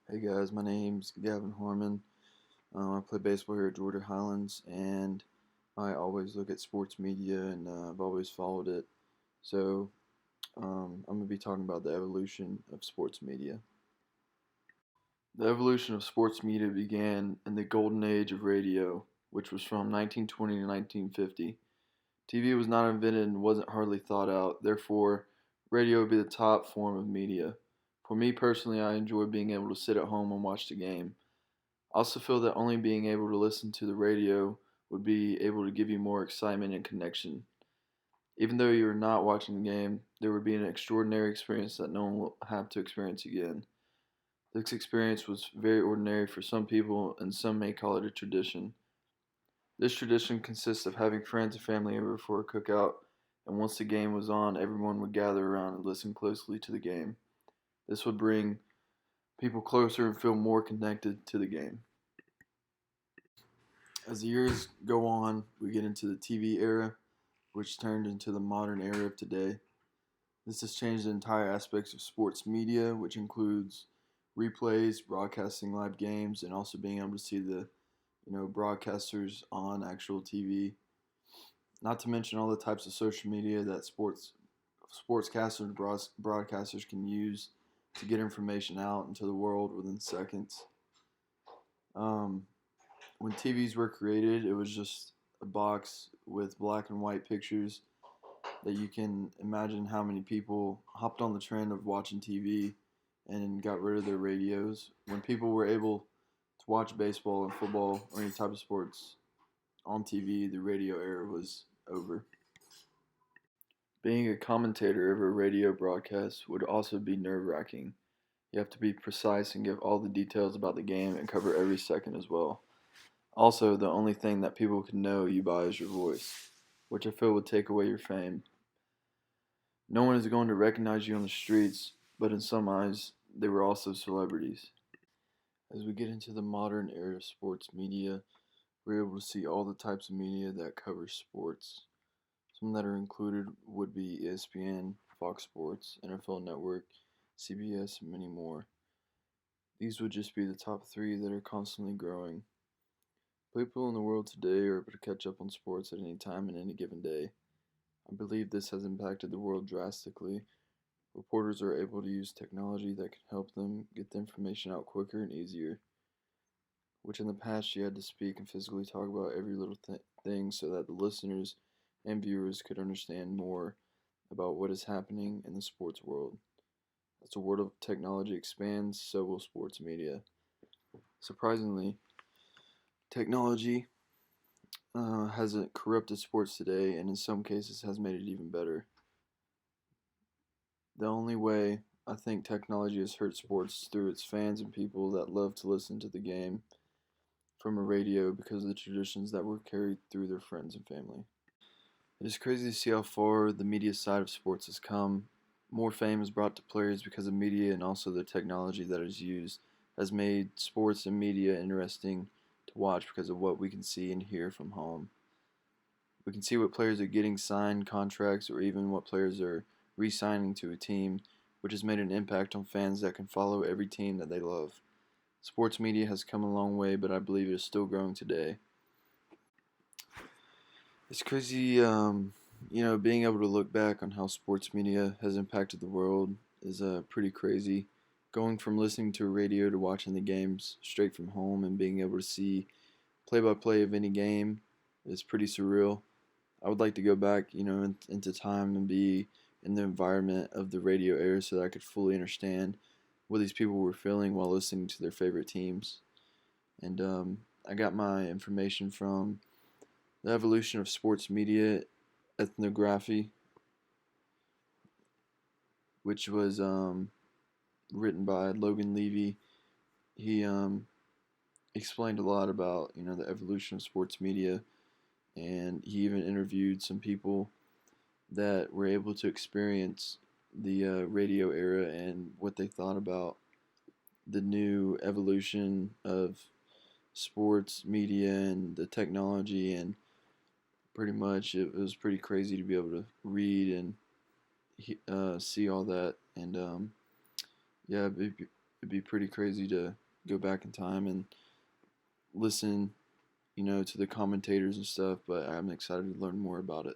Hey guys, my name's Gavin Horman. I play baseball here at Georgia Highlands, and I always look at sports media, and I've always followed it. So I'm going to be talking about the evolution of sports media. The evolution of sports media began in the golden age of radio, which was from 1920 to 1950. TV was not invented and wasn't hardly thought out. Therefore, radio would be the top form of media. For me personally, I enjoy being able to sit at home and watch the game. I also feel that only being able to listen to the radio would be able to give you more excitement and connection. Even though you are not watching the game, there would be an extraordinary experience that no one will have to experience again. This experience was very ordinary for some people, and some may call it a tradition. This tradition consists of having friends and family over for a cookout, and once the game was on, everyone would gather around and listen closely to the game. This would bring people closer and feel more connected to the game. As the years go on, we get into the TV era, which turned into the modern era of today. This has changed the entire aspects of sports media, which includes replays, broadcasting live games, and also being able to see the broadcasters on actual TV. Not to mention all the types of social media that sportscasters broadcasters can use to get information out into the world within seconds. Um, when TVs were created, it was just a box with black and white pictures that you can imagine how many people hopped on the trend of watching TV and got rid of their radios. When people were able to watch baseball and football or any type of sports on TV, the radio era was over. Being a commentator of a radio broadcast would also be nerve wracking. You have to be precise and give all the details about the game and cover every second as well. Also, the only thing that people can know you by is your voice, which I feel would take away your fame. No one is going to recognize you on the streets, but in some eyes, they were also celebrities. As we get into the modern era of sports media, we're able to see all the types of media that cover sports. Some that are included would be ESPN, Fox Sports, NFL Network, CBS, and many more. These would just be the top three that are constantly growing. People in the world today are able to catch up on sports at any time and any given day. I believe this has impacted the world drastically. Reporters are able to use technology that can help them get the information out quicker and easier, which in the past you had to speak and physically talk about every little thing so that the listeners and viewers could understand more about what is happening in the sports world. As the world of technology expands, so will sports media. Surprisingly, technology hasn't corrupted sports today, and in some cases has made it even better. The only way I think technology has hurt sports is through its fans and people that love to listen to the game from a radio because of the traditions that were carried through their friends and family. It is crazy to see how far the media side of sports has come. More fame is brought to players because of media, and also the technology that is used has made sports and media interesting to watch because of what we can see and hear from home. We can see what players are getting signed contracts or even what players are re signing to a team, which has made an impact on fans that can follow every team that they love. Sports media has come a long way, but I believe it is still growing today. It's crazy, being able to look back on how sports media has impacted the world is pretty crazy. Going from listening to a radio to watching the games straight from home and being able to see play by play of any game is pretty surreal. I would like to go back, into time and be in the environment of the radio era so that I could fully understand what these people were feeling while listening to their favorite teams. And I got my information from The Evolution of Sports Media Ethnography, which was written by Logan Levy. He explained a lot about the evolution of sports media, and he even interviewed some people that were able to experience the radio era and what they thought about the new evolution of sports media and the technology. And pretty much it was pretty crazy to be able to read and see all that. And yeah, it'd be pretty crazy to go back in time and listen, to the commentators and stuff. But I'm excited to learn more about it.